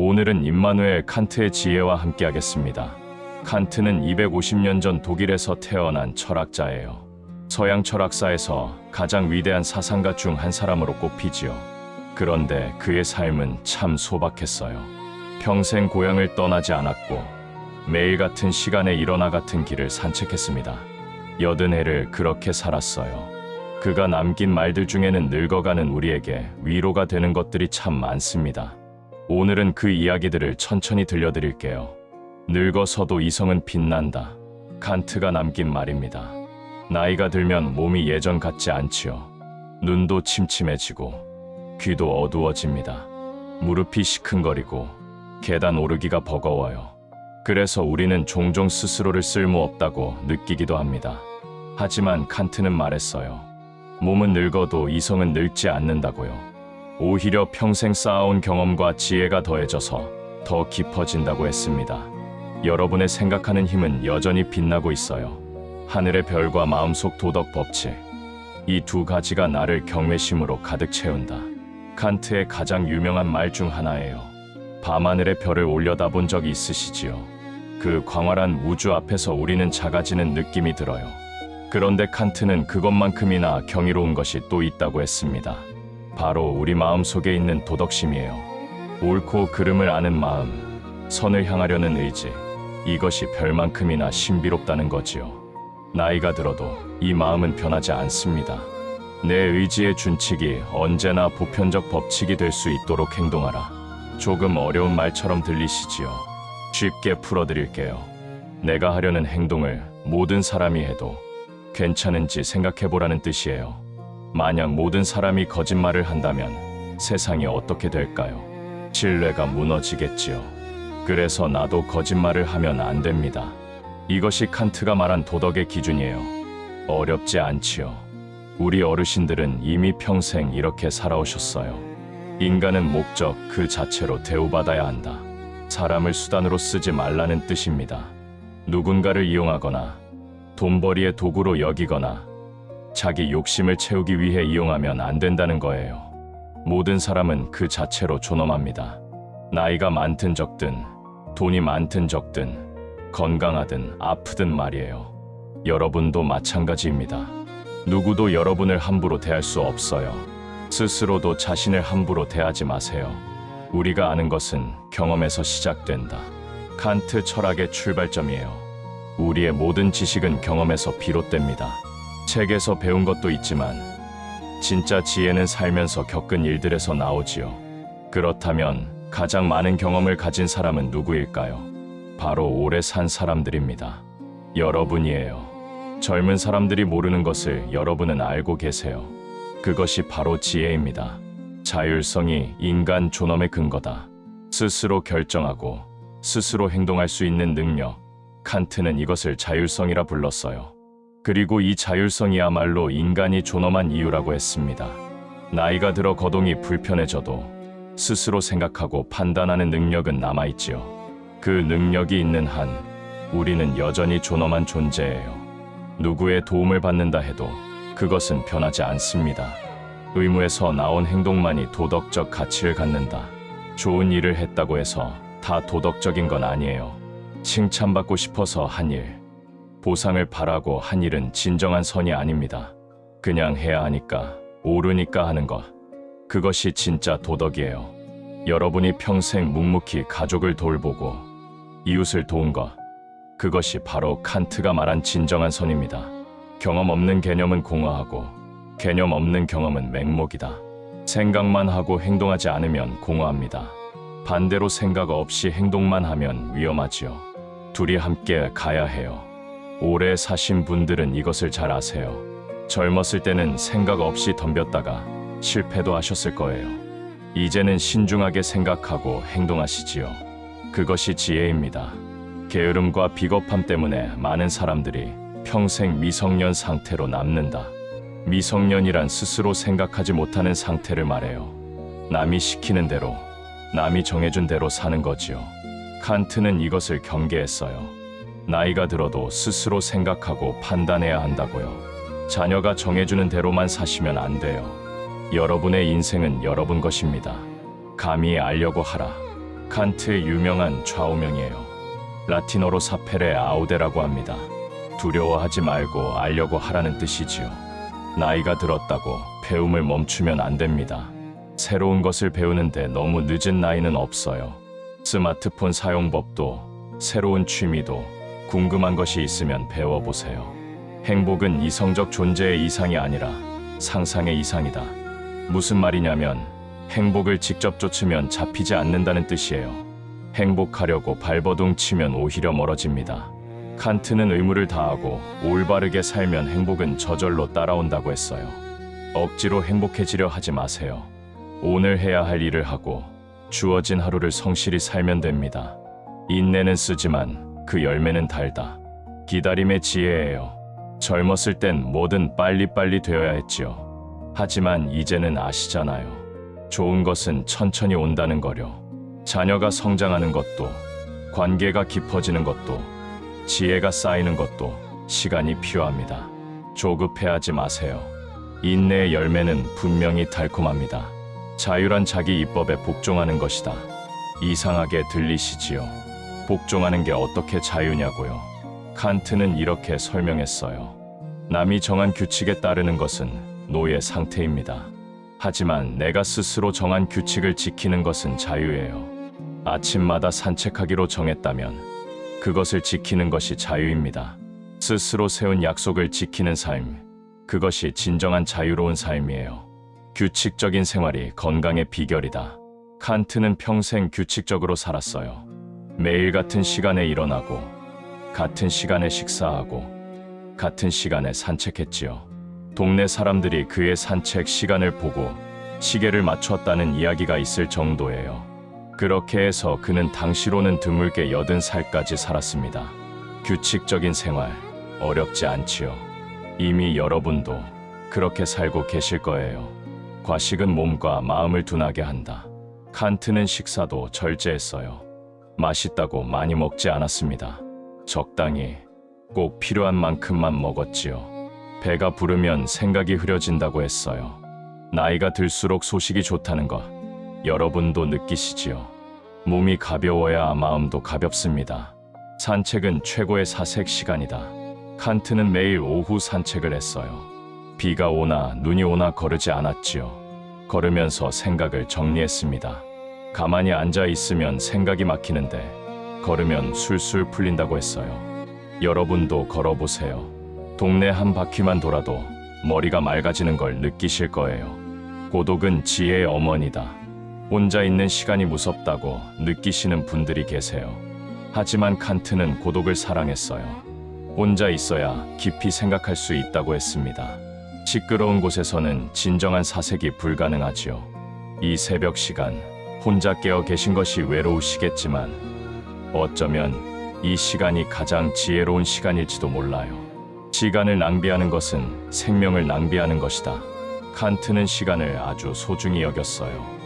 오늘은 임마누엘 칸트의 지혜와 함께하겠습니다. 칸트는 250년 전 독일에서 태어난 철학자예요. 서양 철학사에서 가장 위대한 사상가 중 한 사람으로 꼽히지요. 그런데 그의 삶은 참 소박했어요. 평생 고향을 떠나지 않았고 매일 같은 시간에 일어나 같은 길을 산책했습니다. 80해를 그렇게 살았어요. 그가 남긴 말들 중에는 늙어가는 우리에게 위로가 되는 것들이 참 많습니다. 오늘은 그 이야기들을 천천히 들려드릴게요. 늙어서도 이성은 빛난다. 칸트가 남긴 말입니다. 나이가 들면 몸이 예전 같지 않지요. 눈도 침침해지고 귀도 어두워집니다. 무릎이 시큰거리고 계단 오르기가 버거워요. 그래서 우리는 종종 스스로를 쓸모없다고 느끼기도 합니다. 하지만 칸트는 말했어요. 몸은 늙어도 이성은 늙지 않는다고요. 오히려 평생 쌓아온 경험과 지혜가 더해져서 더 깊어진다고 했습니다. 여러분의 생각하는 힘은 여전히 빛나고 있어요. 하늘의 별과 마음속 도덕 법칙, 이 두 가지가 나를 경외심으로 가득 채운다. 칸트의 가장 유명한 말 중 하나예요. 밤하늘의 별을 올려다본 적이 있으시지요? 그 광활한 우주 앞에서 우리는 작아지는 느낌이 들어요. 그런데 칸트는 그것만큼이나 경이로운 것이 또 있다고 했습니다. 바로 우리 마음 속에 있는 도덕심이에요. 옳고 그름을 아는 마음, 선을 향하려는 의지, 이것이 별만큼이나 신비롭다는 거지요. 나이가 들어도 이 마음은 변하지 않습니다. 내 의지의 준칙이 언제나 보편적 법칙이 될 수 있도록 행동하라. 조금 어려운 말처럼 들리시지요? 쉽게 풀어드릴게요. 내가 하려는 행동을 모든 사람이 해도 괜찮은지 생각해보라는 뜻이에요. 만약 모든 사람이 거짓말을 한다면 세상이 어떻게 될까요? 신뢰가 무너지겠지요. 그래서 나도 거짓말을 하면 안 됩니다. 이것이 칸트가 말한 도덕의 기준이에요. 어렵지 않지요. 우리 어르신들은 이미 평생 이렇게 살아오셨어요. 인간은 목적 그 자체로 대우받아야 한다. 사람을 수단으로 쓰지 말라는 뜻입니다. 누군가를 이용하거나 돈벌이의 도구로 여기거나 자기 욕심을 채우기 위해 이용하면 안 된다는 거예요. 모든 사람은 그 자체로 존엄합니다. 나이가 많든 적든, 돈이 많든 적든, 건강하든 아프든 말이에요. 여러분도 마찬가지입니다. 누구도 여러분을 함부로 대할 수 없어요. 스스로도 자신을 함부로 대하지 마세요. 우리가 아는 것은 경험에서 시작된다. 칸트 철학의 출발점이에요. 우리의 모든 지식은 경험에서 비롯됩니다. 책에서 배운 것도 있지만 진짜 지혜는 살면서 겪은 일들에서 나오지요. 그렇다면 가장 많은 경험을 가진 사람은 누구일까요? 바로 오래 산 사람들입니다. 여러분이에요. 젊은 사람들이 모르는 것을 여러분은 알고 계세요. 그것이 바로 지혜입니다. 자율성이 인간 존엄의 근거다. 스스로 결정하고 스스로 행동할 수 있는 능력. 칸트는 이것을 자율성이라 불렀어요. 그리고 이 자율성이야말로 인간이 존엄한 이유라고 했습니다. 나이가 들어 거동이 불편해져도 스스로 생각하고 판단하는 능력은 남아있지요. 그 능력이 있는 한 우리는 여전히 존엄한 존재예요. 누구의 도움을 받는다 해도 그것은 변하지 않습니다. 의무에서 나온 행동만이 도덕적 가치를 갖는다. 좋은 일을 했다고 해서 다 도덕적인 건 아니에요. 칭찬받고 싶어서 한 일, 보상을 바라고 한 일은 진정한 선이 아닙니다. 그냥 해야 하니까, 옳으니까 하는 것. 그것이 진짜 도덕이에요. 여러분이 평생 묵묵히 가족을 돌보고 이웃을 도운 것. 그것이 바로 칸트가 말한 진정한 선입니다. 경험 없는 개념은 공허하고 개념 없는 경험은 맹목이다. 생각만 하고 행동하지 않으면 공허합니다. 반대로 생각 없이 행동만 하면 위험하지요. 둘이 함께 가야 해요. 오래 사신 분들은 이것을 잘 아세요. 젊었을 때는 생각 없이 덤볐다가 실패도 하셨을 거예요. 이제는 신중하게 생각하고 행동하시지요. 그것이 지혜입니다. 게으름과 비겁함 때문에 많은 사람들이 평생 미성년 상태로 남는다. 미성년이란 스스로 생각하지 못하는 상태를 말해요. 남이 시키는 대로, 남이 정해준 대로 사는 거지요. 칸트는 이것을 경계했어요. 나이가 들어도 스스로 생각하고 판단해야 한다고요. 자녀가 정해주는 대로만 사시면 안 돼요. 여러분의 인생은 여러분 것입니다. 감히 알려고 하라. 칸트의 유명한 좌우명이에요. 라틴어로 사페레 아우데라고 합니다. 두려워하지 말고 알려고 하라는 뜻이지요. 나이가 들었다고 배움을 멈추면 안 됩니다. 새로운 것을 배우는데 너무 늦은 나이는 없어요. 스마트폰 사용법도, 새로운 취미도, 궁금한 것이 있으면 배워보세요. 행복은 이성적 존재의 이상이 아니라 상상의 이상이다. 무슨 말이냐면 행복을 직접 쫓으면 잡히지 않는다는 뜻이에요. 행복하려고 발버둥 치면 오히려 멀어집니다. 칸트는 의무를 다하고 올바르게 살면 행복은 저절로 따라온다고 했어요. 억지로 행복해지려 하지 마세요. 오늘 해야 할 일을 하고 주어진 하루를 성실히 살면 됩니다. 인내는 쓰지만 그 열매는 달다. 기다림의 지혜예요. 젊었을 땐 뭐든 빨리빨리 되어야 했지요. 하지만 이제는 아시잖아요. 좋은 것은 천천히 온다는 거려. 자녀가 성장하는 것도, 관계가 깊어지는 것도, 지혜가 쌓이는 것도 시간이 필요합니다. 조급해하지 마세요. 인내의 열매는 분명히 달콤합니다. 자유란 자기 입법에 복종하는 것이다. 이상하게 들리시지요? 복종하는 게 어떻게 자유냐고요? 칸트는 이렇게 설명했어요. 남이 정한 규칙에 따르는 것은 노예 상태입니다. 하지만 내가 스스로 정한 규칙을 지키는 것은 자유예요. 아침마다 산책하기로 정했다면 그것을 지키는 것이 자유입니다. 스스로 세운 약속을 지키는 삶, 그것이 진정한 자유로운 삶이에요. 규칙적인 생활이 건강의 비결이다. 칸트는 평생 규칙적으로 살았어요. 매일 같은 시간에 일어나고, 같은 시간에 식사하고, 같은 시간에 산책했지요. 동네 사람들이 그의 산책 시간을 보고 시계를 맞췄다는 이야기가 있을 정도예요. 그렇게 해서 그는 당시로는 드물게 80살까지 살았습니다. 규칙적인 생활, 어렵지 않지요. 이미 여러분도 그렇게 살고 계실 거예요. 과식은 몸과 마음을 둔하게 한다. 칸트는 식사도 절제했어요. 맛있다고 많이 먹지 않았습니다. 적당히, 꼭 필요한 만큼만 먹었지요. 배가 부르면 생각이 흐려진다고 했어요. 나이가 들수록 소식이 좋다는 것, 여러분도 느끼시지요? 몸이 가벼워야 마음도 가볍습니다. 산책은 최고의 사색 시간이다. 칸트는 매일 오후 산책을 했어요. 비가 오나 눈이 오나 거르지 않았지요. 걸으면서 생각을 정리했습니다. 가만히 앉아 있으면 생각이 막히는데 걸으면 술술 풀린다고 했어요. 여러분도 걸어보세요. 동네 한 바퀴만 돌아도 머리가 맑아지는 걸 느끼실 거예요. 고독은 지혜의 어머니다. 혼자 있는 시간이 무섭다고 느끼시는 분들이 계세요. 하지만 칸트는 고독을 사랑했어요. 혼자 있어야 깊이 생각할 수 있다고 했습니다. 시끄러운 곳에서는 진정한 사색이 불가능하지요. 이 새벽 시간, 혼자 깨어 계신 것이 외로우시겠지만 어쩌면 이 시간이 가장 지혜로운 시간일지도 몰라요. 시간을 낭비하는 것은 생명을 낭비하는 것이다. 칸트는 시간을 아주 소중히 여겼어요.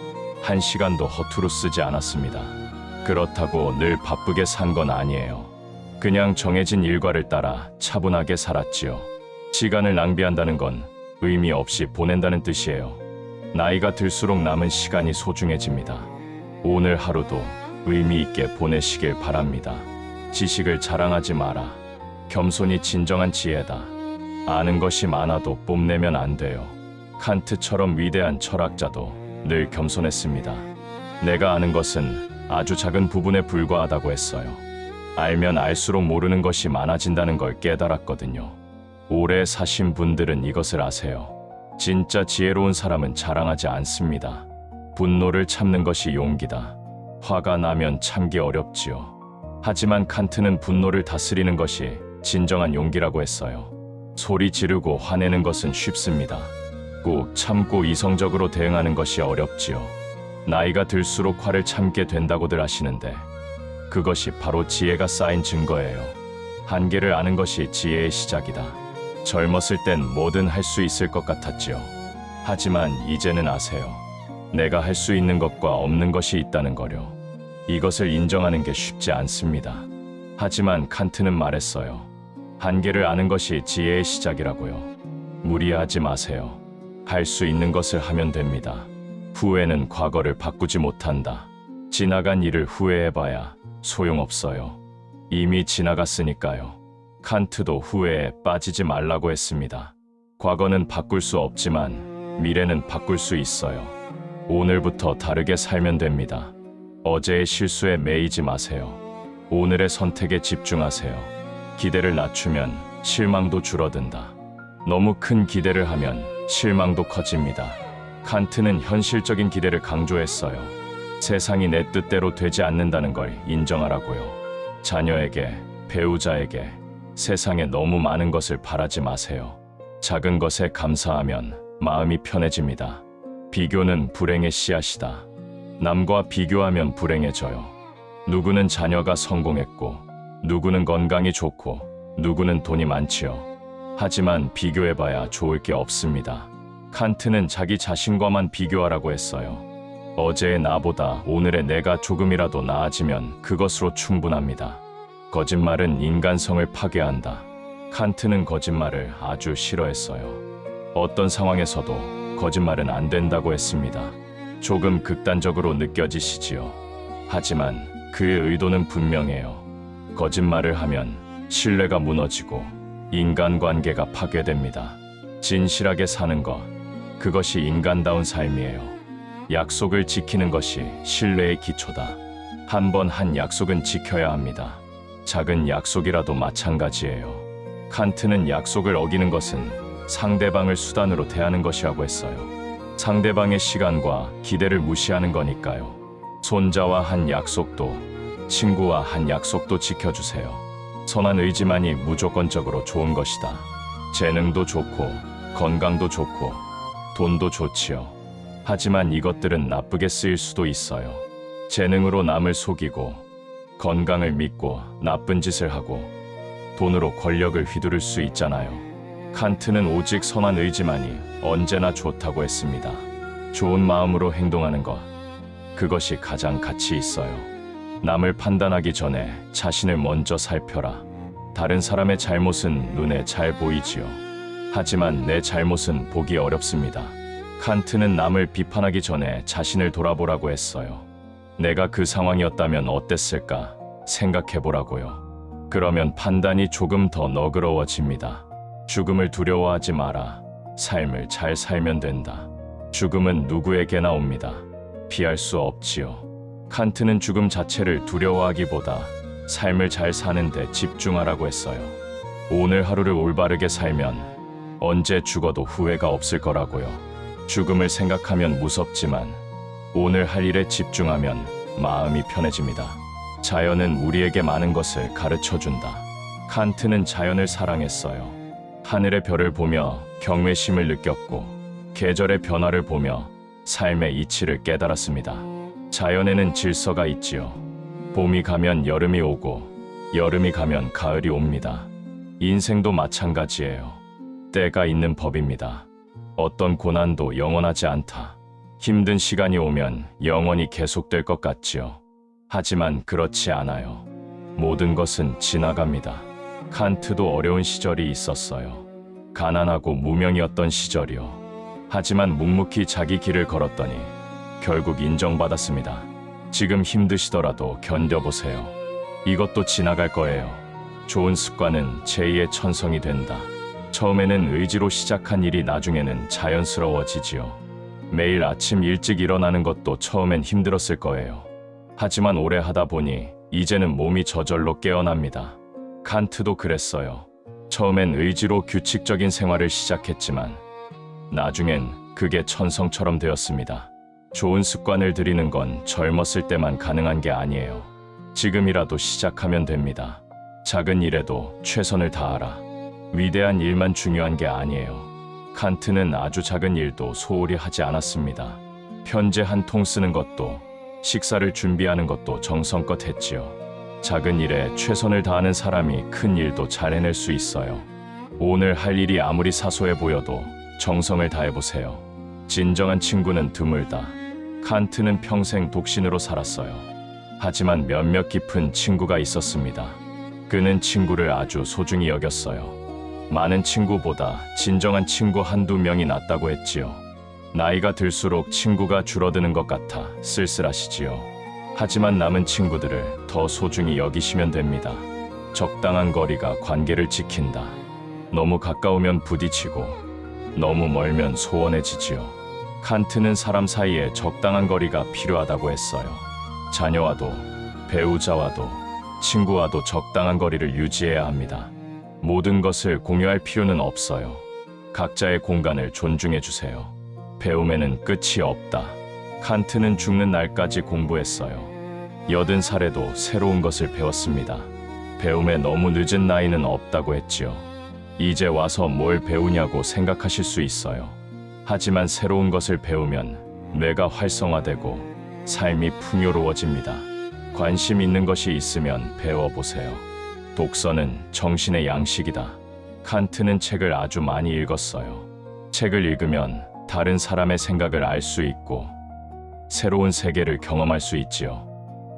한 시간도 허투루 쓰지 않았습니다. 그렇다고 늘 바쁘게 산 건 아니에요. 그냥 정해진 일과를 따라 차분하게 살았지요. 시간을 낭비한다는 건 의미 없이 보낸다는 뜻이에요. 나이가 들수록 남은 시간이 소중해집니다. 오늘 하루도 의미 있게 보내시길 바랍니다. 지식을 자랑하지 마라. 겸손이 진정한 지혜다. 아는 것이 많아도 뽐내면 안 돼요. 칸트처럼 위대한 철학자도 늘 겸손했습니다. 내가 아는 것은 아주 작은 부분에 불과하다고 했어요. 알면 알수록 모르는 것이 많아진다는 걸 깨달았거든요. 오래 사신 분들은 이것을 아세요. 진짜 지혜로운 사람은 자랑하지 않습니다. 분노를 참는 것이 용기다. 화가 나면 참기 어렵지요. 하지만 칸트는 분노를 다스리는 것이 진정한 용기라고 했어요. 소리 지르고 화내는 것은 쉽습니다. 꾹 참고 이성적으로 대응하는 것이 어렵지요. 나이가 들수록 화를 참게 된다고들 하시는데 그것이 바로 지혜가 쌓인 증거예요. 한계를 아는 것이 지혜의 시작이다. 젊었을 땐 뭐든 할 수 있을 것 같았지요. 하지만 이제는 아세요. 내가 할 수 있는 것과 없는 것이 있다는 거려. 이것을 인정하는 게 쉽지 않습니다. 하지만 칸트는 말했어요. 한계를 아는 것이 지혜의 시작이라고요. 무리하지 마세요. 할 수 있는 것을 하면 됩니다. 후회는 과거를 바꾸지 못한다. 지나간 일을 후회해봐야 소용없어요. 이미 지나갔으니까요. 칸트도 후회에 빠지지 말라고 했습니다. 과거는 바꿀 수 없지만 미래는 바꿀 수 있어요. 오늘부터 다르게 살면 됩니다. 어제의 실수에 매이지 마세요. 오늘의 선택에 집중하세요. 기대를 낮추면 실망도 줄어든다. 너무 큰 기대를 하면 실망도 커집니다. 칸트는 현실적인 기대를 강조했어요. 세상이 내 뜻대로 되지 않는다는 걸 인정하라고요. 자녀에게, 배우자에게, 세상에 너무 많은 것을 바라지 마세요. 작은 것에 감사하면 마음이 편해집니다. 비교는 불행의 씨앗이다. 남과 비교하면 불행해져요. 누구는 자녀가 성공했고, 누구는 건강이 좋고, 누구는 돈이 많지요. 하지만 비교해봐야 좋을 게 없습니다. 칸트는 자기 자신과만 비교하라고 했어요. 어제의 나보다 오늘의 내가 조금이라도 나아지면 그것으로 충분합니다. 거짓말은 인간성을 파괴한다. 칸트는 거짓말을 아주 싫어했어요. 어떤 상황에서도 거짓말은 안 된다고 했습니다. 조금 극단적으로 느껴지시지요. 하지만 그의 의도는 분명해요. 거짓말을 하면 신뢰가 무너지고 인간관계가 파괴됩니다. 진실하게 사는 것, 그것이 인간다운 삶이에요. 약속을 지키는 것이 신뢰의 기초다. 한 번 한 약속은 지켜야 합니다. 작은 약속이라도 마찬가지예요. 칸트는 약속을 어기는 것은 상대방을 수단으로 대하는 것이라고 했어요. 상대방의 시간과 기대를 무시하는 거니까요. 손자와 한 약속도, 친구와 한 약속도 지켜주세요. 선한 의지만이 무조건적으로 좋은 것이다. 재능도 좋고, 건강도 좋고, 돈도 좋지요. 하지만 이것들은 나쁘게 쓰일 수도 있어요. 재능으로 남을 속이고, 건강을 믿고 나쁜 짓을 하고, 돈으로 권력을 휘두를 수 있잖아요. 칸트는 오직 선한 의지만이 언제나 좋다고 했습니다. 좋은 마음으로 행동하는 것, 그것이 가장 가치 있어요. 남을 판단하기 전에 자신을 먼저 살펴라. 다른 사람의 잘못은 눈에 잘 보이지요. 하지만 내 잘못은 보기 어렵습니다. 칸트는 남을 비판하기 전에 자신을 돌아보라고 했어요. 내가 그 상황이었다면 어땠을까 생각해보라고요. 그러면 판단이 조금 더 너그러워집니다. 죽음을 두려워하지 마라. 삶을 잘 살면 된다. 죽음은 누구에게나 옵니다. 피할 수 없지요. 칸트는 죽음 자체를 두려워하기보다 삶을 잘 사는데 집중하라고 했어요. 오늘 하루를 올바르게 살면 언제 죽어도 후회가 없을 거라고요. 죽음을 생각하면 무섭지만 오늘 할 일에 집중하면 마음이 편해집니다. 자연은 우리에게 많은 것을 가르쳐준다. 칸트는 자연을 사랑했어요. 하늘의 별을 보며 경외심을 느꼈고 계절의 변화를 보며 삶의 이치를 깨달았습니다. 자연에는 질서가 있지요. 봄이 가면 여름이 오고 여름이 가면 가을이 옵니다. 인생도 마찬가지예요. 때가 있는 법입니다. 어떤 고난도 영원하지 않다. 힘든 시간이 오면 영원히 계속될 것 같지요. 하지만 그렇지 않아요. 모든 것은 지나갑니다. 칸트도 어려운 시절이 있었어요. 가난하고 무명이었던 시절이요. 하지만 묵묵히 자기 길을 걸었더니 결국 인정받았습니다. 지금 힘드시더라도 견뎌보세요. 이것도 지나갈 거예요. 좋은 습관은 제2의 천성이 된다. 처음에는 의지로 시작한 일이 나중에는 자연스러워지지요. 매일 아침 일찍 일어나는 것도 처음엔 힘들었을 거예요. 하지만 오래 하다 보니 이제는 몸이 저절로 깨어납니다. 칸트도 그랬어요. 처음엔 의지로 규칙적인 생활을 시작했지만 나중엔 그게 천성처럼 되었습니다. 좋은 습관을 들이는 건 젊었을 때만 가능한 게 아니에요. 지금이라도 시작하면 됩니다. 작은 일에도 최선을 다하라. 위대한 일만 중요한 게 아니에요. 칸트는 아주 작은 일도 소홀히 하지 않았습니다. 편지 한 통 쓰는 것도, 식사를 준비하는 것도 정성껏 했지요. 작은 일에 최선을 다하는 사람이 큰 일도 잘 해낼 수 있어요. 오늘 할 일이 아무리 사소해 보여도 정성을 다해보세요. 진정한 친구는 드물다. 칸트는 평생 독신으로 살았어요. 하지만 몇몇 깊은 친구가 있었습니다. 그는 친구를 아주 소중히 여겼어요. 많은 친구보다 진정한 친구 한두 명이 낫다고 했지요. 나이가 들수록 친구가 줄어드는 것 같아 쓸쓸하시지요. 하지만 남은 친구들을 더 소중히 여기시면 됩니다. 적당한 거리가 관계를 지킨다. 너무 가까우면 부딪히고 너무 멀면 소원해지지요. 칸트는 사람 사이에 적당한 거리가 필요하다고 했어요. 자녀와도, 배우자와도, 친구와도 적당한 거리를 유지해야 합니다. 모든 것을 공유할 필요는 없어요. 각자의 공간을 존중해 주세요. 배움에는 끝이 없다. 칸트는 죽는 날까지 공부했어요. 80살에도 새로운 것을 배웠습니다. 배움에 너무 늦은 나이는 없다고 했지요. 이제 와서 뭘 배우냐고 생각하실 수 있어요. 하지만 새로운 것을 배우면 뇌가 활성화되고 삶이 풍요로워집니다. 관심 있는 것이 있으면 배워보세요. 독서는 정신의 양식이다. 칸트는 책을 아주 많이 읽었어요. 책을 읽으면 다른 사람의 생각을 알 수 있고 새로운 세계를 경험할 수 있지요.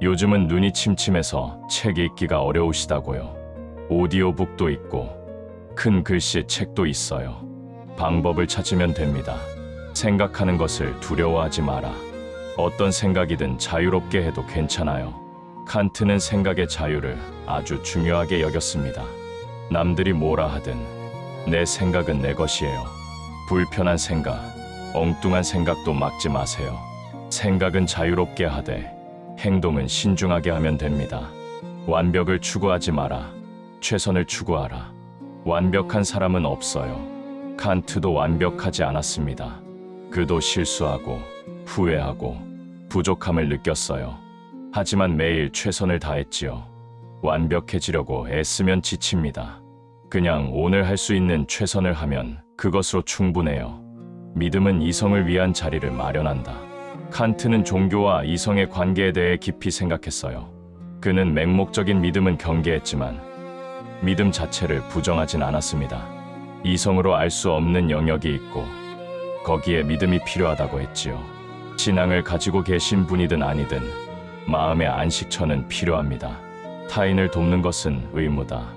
요즘은 눈이 침침해서 책 읽기가 어려우시다고요. 오디오북도 있고 큰 글씨 책도 있어요. 방법을 찾으면 됩니다. 생각하는 것을 두려워하지 마라. 어떤 생각이든 자유롭게 해도 괜찮아요. 칸트는 생각의 자유를 아주 중요하게 여겼습니다. 남들이 뭐라 하든 내 생각은 내 것이에요. 불편한 생각, 엉뚱한 생각도 막지 마세요. 생각은 자유롭게 하되 행동은 신중하게 하면 됩니다. 완벽을 추구하지 마라. 최선을 추구하라. 완벽한 사람은 없어요. 칸트도 완벽하지 않았습니다. 그도 실수하고 후회하고 부족함을 느꼈어요. 하지만 매일 최선을 다했지요. 완벽해지려고 애쓰면 지칩니다. 그냥 오늘 할 수 있는 최선을 하면 그것으로 충분해요. 믿음은 이성을 위한 자리를 마련한다. 칸트는 종교와 이성의 관계에 대해 깊이 생각했어요. 그는 맹목적인 믿음은 경계했지만 믿음 자체를 부정하진 않았습니다. 이성으로 알 수 없는 영역이 있고 거기에 믿음이 필요하다고 했지요. 신앙을 가지고 계신 분이든 아니든 마음의 안식처는 필요합니다. 타인을 돕는 것은 의무다.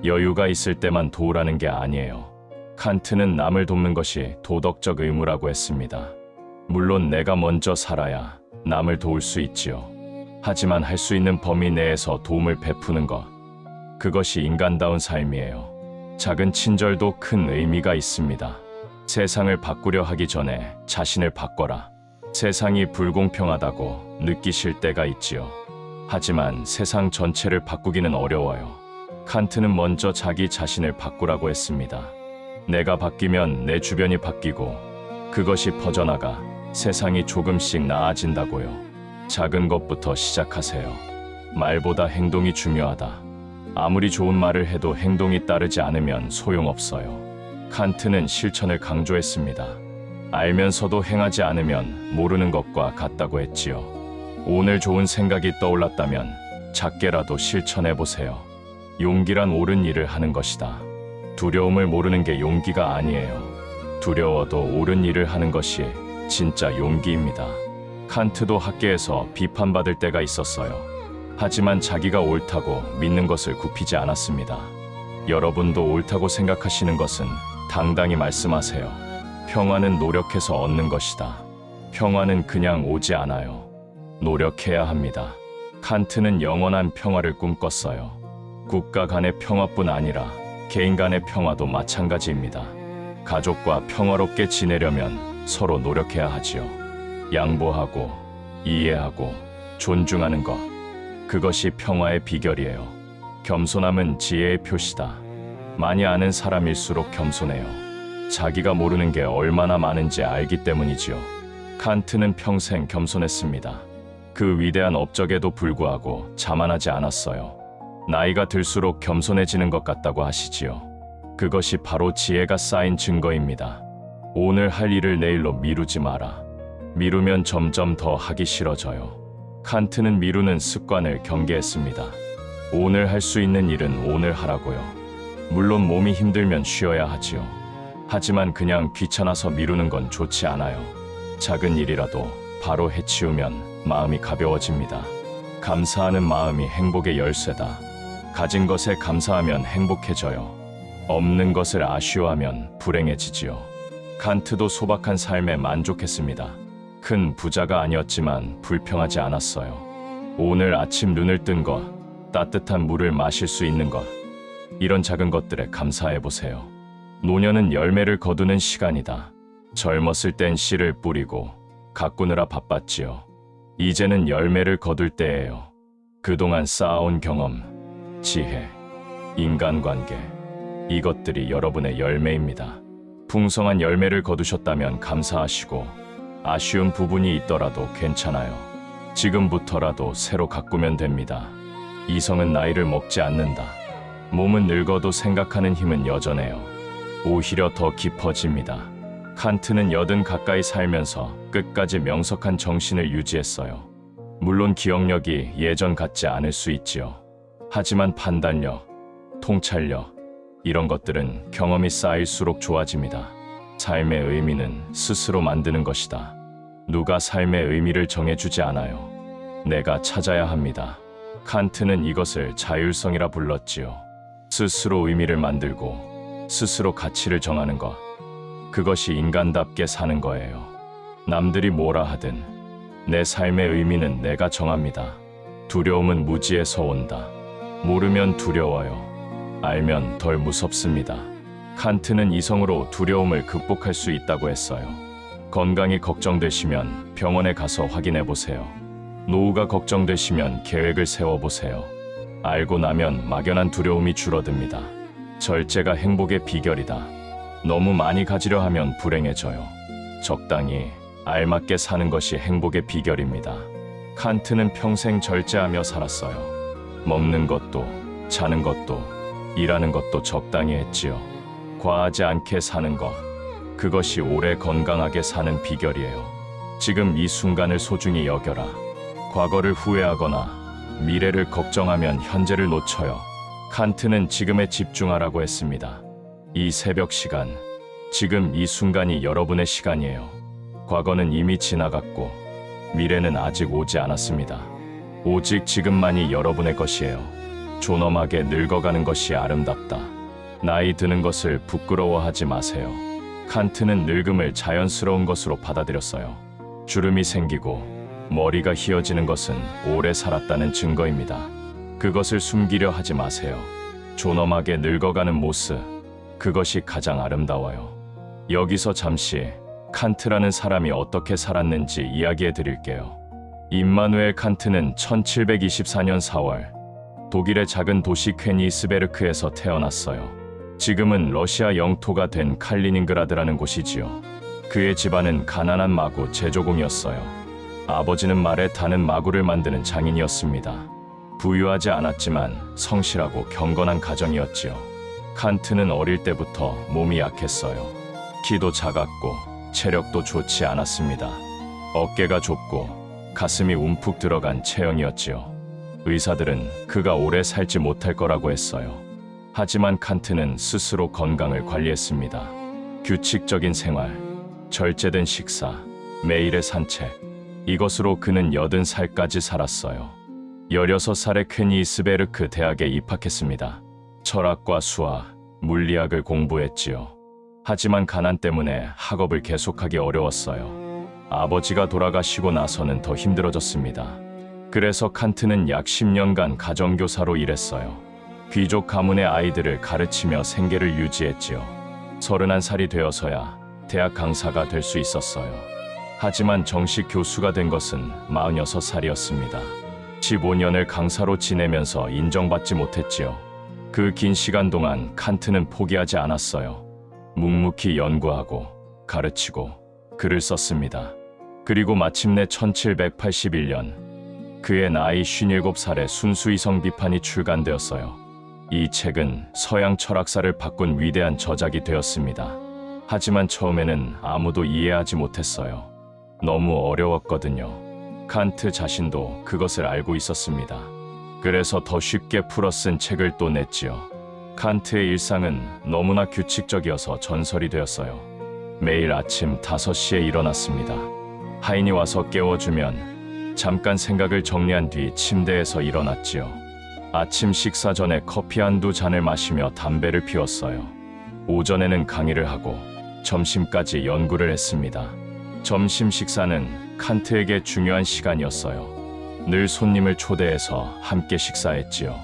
여유가 있을 때만 도우라는 게 아니에요. 칸트는 남을 돕는 것이 도덕적 의무라고 했습니다. 물론 내가 먼저 살아야 남을 도울 수 있지요. 하지만 할 수 있는 범위 내에서 도움을 베푸는 것, 그것이 인간다운 삶이에요. 작은 친절도 큰 의미가 있습니다. 세상을 바꾸려 하기 전에 자신을 바꿔라. 세상이 불공평하다고 느끼실 때가 있지요. 하지만 세상 전체를 바꾸기는 어려워요. 칸트는 먼저 자기 자신을 바꾸라고 했습니다. 내가 바뀌면 내 주변이 바뀌고 그것이 퍼져나가 세상이 조금씩 나아진다고요. 작은 것부터 시작하세요. 말보다 행동이 중요하다. 아무리 좋은 말을 해도 행동이 따르지 않으면 소용없어요. 칸트는 실천을 강조했습니다. 알면서도 행하지 않으면 모르는 것과 같다고 했지요. 오늘 좋은 생각이 떠올랐다면 작게라도 실천해보세요. 용기란 옳은 일을 하는 것이다. 두려움을 모르는 게 용기가 아니에요. 두려워도 옳은 일을 하는 것이 진짜 용기입니다. 칸트도 학계에서 비판받을 때가 있었어요. 하지만 자기가 옳다고 믿는 것을 굽히지 않았습니다. 여러분도 옳다고 생각하시는 것은 당당히 말씀하세요. 평화는 노력해서 얻는 것이다. 평화는 그냥 오지 않아요. 노력해야 합니다. 칸트는 영원한 평화를 꿈꿨어요. 국가 간의 평화뿐 아니라 개인 간의 평화도 마찬가지입니다. 가족과 평화롭게 지내려면 서로 노력해야 하지요. 양보하고 이해하고 존중하는 것, 그것이 평화의 비결이에요. 겸손함은 지혜의 표시다. 많이 아는 사람일수록 겸손해요. 자기가 모르는 게 얼마나 많은지 알기 때문이지요. 칸트는 평생 겸손했습니다. 그 위대한 업적에도 불구하고 자만하지 않았어요. 나이가 들수록 겸손해지는 것 같다고 하시지요. 그것이 바로 지혜가 쌓인 증거입니다. 오늘 할 일을 내일로 미루지 마라. 미루면 점점 더 하기 싫어져요. 칸트는 미루는 습관을 경계했습니다. 오늘 할 수 있는 일은 오늘 하라고요. 물론 몸이 힘들면 쉬어야 하지요. 하지만 그냥 귀찮아서 미루는 건 좋지 않아요. 작은 일이라도 바로 해치우면 마음이 가벼워집니다. 감사하는 마음이 행복의 열쇠다. 가진 것에 감사하면 행복해져요. 없는 것을 아쉬워하면 불행해지지요. 칸트도 소박한 삶에 만족했습니다. 큰 부자가 아니었지만 불평하지 않았어요. 오늘 아침 눈을 뜬 것, 따뜻한 물을 마실 수 있는 것, 이런 작은 것들에 감사해 보세요. 노년은 열매를 거두는 시간이다. 젊었을 땐 씨를 뿌리고 가꾸느라 바빴지요. 이제는 열매를 거둘 때예요. 그동안 쌓아온 경험, 지혜, 인간관계, 이것들이 여러분의 열매입니다. 풍성한 열매를 거두셨다면 감사하시고, 아쉬운 부분이 있더라도 괜찮아요. 지금부터라도 새로 가꾸면 됩니다. 이성은 나이를 먹지 않는다. 몸은 늙어도 생각하는 힘은 여전해요. 오히려 더 깊어집니다. 칸트는 80 가까이 살면서 끝까지 명석한 정신을 유지했어요. 물론 기억력이 예전 같지 않을 수 있지요. 하지만 판단력, 통찰력, 이런 것들은 경험이 쌓일수록 좋아집니다. 삶의 의미는 스스로 만드는 것이다. 누가 삶의 의미를 정해주지 않아요. 내가 찾아야 합니다. 칸트는 이것을 자율성이라 불렀지요. 스스로 의미를 만들고 스스로 가치를 정하는 것. 그것이 인간답게 사는 거예요. 남들이 뭐라 하든 내 삶의 의미는 내가 정합니다. 두려움은 무지에서 온다. 모르면 두려워요. 알면 덜 무섭습니다. 칸트는 이성으로 두려움을 극복할 수 있다고 했어요. 건강이 걱정되시면 병원에 가서 확인해 보세요. 노후가 걱정되시면 계획을 세워보세요. 알고 나면 막연한 두려움이 줄어듭니다. 절제가 행복의 비결이다. 너무 많이 가지려 하면 불행해져요. 적당히 알맞게 사는 것이 행복의 비결입니다. 칸트는 평생 절제하며 살았어요. 먹는 것도, 자는 것도, 일하는 것도 적당히 했지요. 과하지 않게 사는 것, 그것이 오래 건강하게 사는 비결이에요. 지금 이 순간을 소중히 여겨라. 과거를 후회하거나 미래를 걱정하면 현재를 놓쳐요. 칸트는 지금에 집중하라고 했습니다. 이 새벽 시간, 지금 이 순간이 여러분의 시간이에요. 과거는 이미 지나갔고 미래는 아직 오지 않았습니다. 오직 지금만이 여러분의 것이에요. 존엄하게 늙어가는 것이 아름답다. 나이 드는 것을 부끄러워하지 마세요. 칸트는 늙음을 자연스러운 것으로 받아들였어요. 주름이 생기고 머리가 휘어지는 것은 오래 살았다는 증거입니다. 그것을 숨기려 하지 마세요. 존엄하게 늙어가는 모습, 그것이 가장 아름다워요. 여기서 잠시 칸트라는 사람이 어떻게 살았는지 이야기해 드릴게요. 임마누엘 칸트는 1724년 4월 독일의 작은 도시 퀘니스베르크에서 태어났어요. 지금은 러시아 영토가 된 칼리닝그라드라는 곳이지요. 그의 집안은 가난한 마구 제조공이었어요. 아버지는 말에 타는 마구를 만드는 장인이었습니다. 부유하지 않았지만 성실하고 경건한 가정이었지요. 칸트는 어릴 때부터 몸이 약했어요. 키도 작았고 체력도 좋지 않았습니다. 어깨가 좁고 가슴이 움푹 들어간 체형이었지요. 의사들은 그가 오래 살지 못할 거라고 했어요. 하지만 칸트는 스스로 건강을 관리했습니다. 규칙적인 생활, 절제된 식사, 매일의 산책, 이것으로 그는 80살까지 살았어요. 16살에 퀘니스베르크 대학에 입학했습니다. 철학과 수학, 물리학을 공부했지요. 하지만 가난 때문에 학업을 계속하기 어려웠어요. 아버지가 돌아가시고 나서는 더 힘들어졌습니다. 그래서 칸트는 약 10년간 가정교사로 일했어요. 귀족 가문의 아이들을 가르치며 생계를 유지했지요. 31살이 되어서야 대학 강사가 될 수 있었어요. 하지만 정식 교수가 된 것은 46살이었습니다. 15년을 강사로 지내면서 인정받지 못했지요. 그 긴 시간 동안 칸트는 포기하지 않았어요. 묵묵히 연구하고 가르치고 글을 썼습니다. 그리고 마침내 1781년 그의 나이 57살에 순수이성 비판이 출간되었어요. 이 책은 서양 철학사를 바꾼 위대한 저작이 되었습니다. 하지만 처음에는 아무도 이해하지 못했어요. 너무 어려웠거든요. 칸트 자신도 그것을 알고 있었습니다. 그래서 더 쉽게 풀어 쓴 책을 또 냈지요. 칸트의 일상은 너무나 규칙적이어서 전설이 되었어요. 매일 아침 5시에 일어났습니다. 하인이 와서 깨워주면 잠깐 생각을 정리한 뒤 침대에서 일어났지요. 아침 식사 전에 커피 한두 잔을 마시며 담배를 피웠어요. 오전에는 강의를 하고 점심까지 연구를 했습니다. 점심 식사는 칸트에게 중요한 시간이었어요. 늘 손님을 초대해서 함께 식사했지요.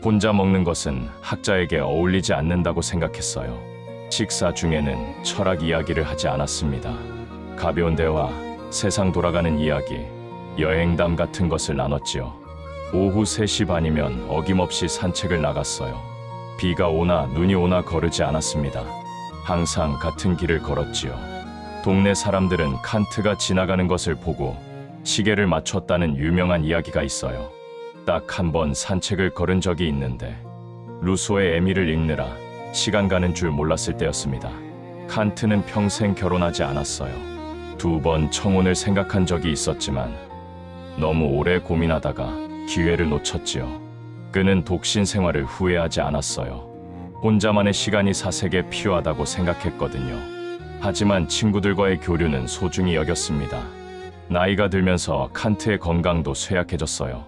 혼자 먹는 것은 학자에게 어울리지 않는다고 생각했어요. 식사 중에는 철학 이야기를 하지 않았습니다. 가벼운 대화, 세상 돌아가는 이야기, 여행담 같은 것을 나눴지요. 오후 3시 반이면 어김없이 산책을 나갔어요. 비가 오나 눈이 오나 거르지 않았습니다. 항상 같은 길을 걸었지요. 동네 사람들은 칸트가 지나가는 것을 보고 시계를 맞췄다는 유명한 이야기가 있어요. 딱 한 번 산책을 걸은 적이 있는데 루소의 에밀을 읽느라 시간 가는 줄 몰랐을 때였습니다. 칸트는 평생 결혼하지 않았어요. 2번 청혼을 생각한 적이 있었지만 너무 오래 고민하다가 기회를 놓쳤지요. 그는 독신 생활을 후회하지 않았어요. 혼자만의 시간이 사색에 필요하다고 생각했거든요. 하지만 친구들과의 교류는 소중히 여겼습니다. 나이가 들면서 칸트의 건강도 쇠약해졌어요.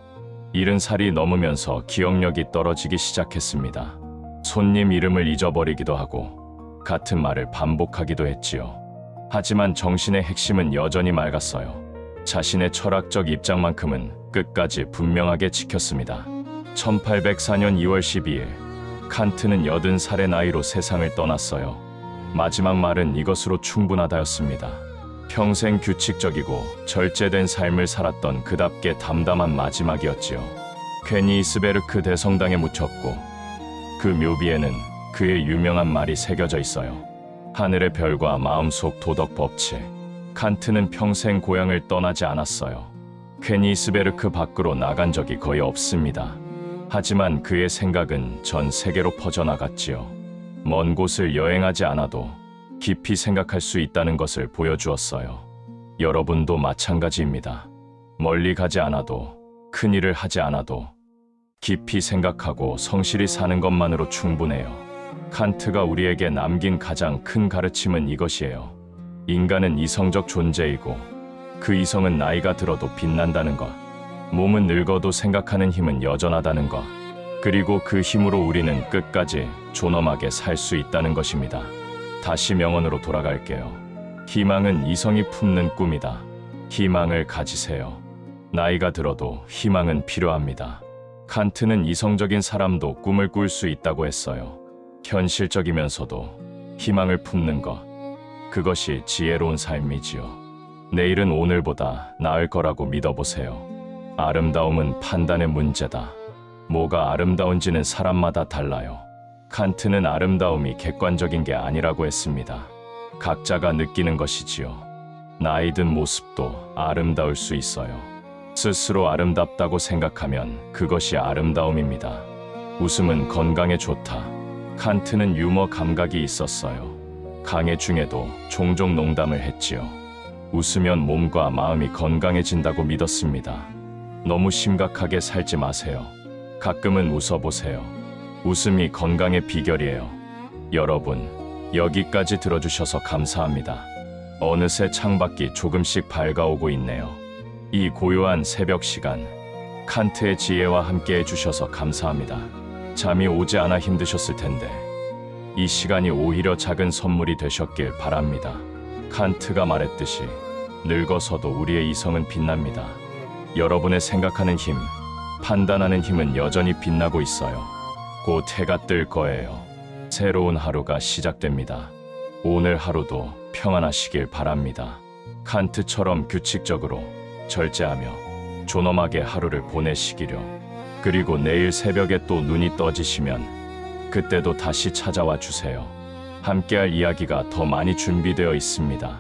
70살이 넘으면서 기억력이 떨어지기 시작했습니다. 손님 이름을 잊어버리기도 하고 같은 말을 반복하기도 했지요. 하지만 정신의 핵심은 여전히 맑았어요. 자신의 철학적 입장만큼은 끝까지 분명하게 지켰습니다. 1804년 2월 12일, 칸트는 80살의 나이로 세상을 떠났어요. 마지막 말은 이것으로 충분하다였습니다. 평생 규칙적이고 절제된 삶을 살았던 그답게 담담한 마지막이었지요. 퀘니스베르크 대성당에 묻혔고 그 묘비에는 그의 유명한 말이 새겨져 있어요. 하늘의 별과 마음속 도덕 법칙. 칸트는 평생 고향을 떠나지 않았어요. 퀘니스베르크 밖으로 나간 적이 거의 없습니다. 하지만 그의 생각은 전 세계로 퍼져나갔지요. 먼 곳을 여행하지 않아도 깊이 생각할 수 있다는 것을 보여주었어요. 여러분도 마찬가지입니다. 멀리 가지 않아도, 큰 일을 하지 않아도 깊이 생각하고 성실히 사는 것만으로 충분해요. 칸트가 우리에게 남긴 가장 큰 가르침은 이것이에요. 인간은 이성적 존재이고 그 이성은 나이가 들어도 빛난다는 것, 몸은 늙어도 생각하는 힘은 여전하다는 것, 그리고 그 힘으로 우리는 끝까지 존엄하게 살 수 있다는 것입니다. 다시 명언으로 돌아갈게요. 희망은 이성이 품는 꿈이다. 희망을 가지세요. 나이가 들어도 희망은 필요합니다. 칸트는 이성적인 사람도 꿈을 꿀 수 있다고 했어요. 현실적이면서도 희망을 품는 것, 그것이 지혜로운 삶이지요. 내일은 오늘보다 나을 거라고 믿어보세요. 아름다움은 판단의 문제다. 뭐가 아름다운지는 사람마다 달라요. 칸트는 아름다움이 객관적인 게 아니라고 했습니다. 각자가 느끼는 것이지요. 나이 든 모습도 아름다울 수 있어요. 스스로 아름답다고 생각하면 그것이 아름다움입니다. 웃음은 건강에 좋다. 칸트는 유머 감각이 있었어요. 강해 중에도 종종 농담을 했지요. 웃으면 몸과 마음이 건강해진다고 믿었습니다. 너무 심각하게 살지 마세요. 가끔은 웃어보세요. 웃음이 건강의 비결이에요. 여러분, 여기까지 들어주셔서 감사합니다. 어느새 창밖이 조금씩 밝아오고 있네요. 이 고요한 새벽 시간, 칸트의 지혜와 함께 해주셔서 감사합니다. 잠이 오지 않아 힘드셨을 텐데 이 시간이 오히려 작은 선물이 되셨길 바랍니다. 칸트가 말했듯이 늙어서도 우리의 이성은 빛납니다. 여러분의 생각하는 힘, 판단하는 힘은 여전히 빛나고 있어요. 곧 해가 뜰 거예요. 새로운 하루가 시작됩니다. 오늘 하루도 평안하시길 바랍니다. 칸트처럼 규칙적으로, 절제하며 존엄하게 하루를 보내시기를. 그리고 내일 새벽에 또 눈이 떠지시면 그때도 다시 찾아와 주세요. 함께할 이야기가 더 많이 준비되어 있습니다.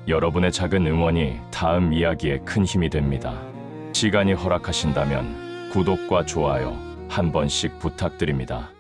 여러분의 작은 응원이 다음 이야기에 큰 힘이 됩니다. 시간이 허락하신다면 구독과 좋아요 한 번씩 부탁드립니다.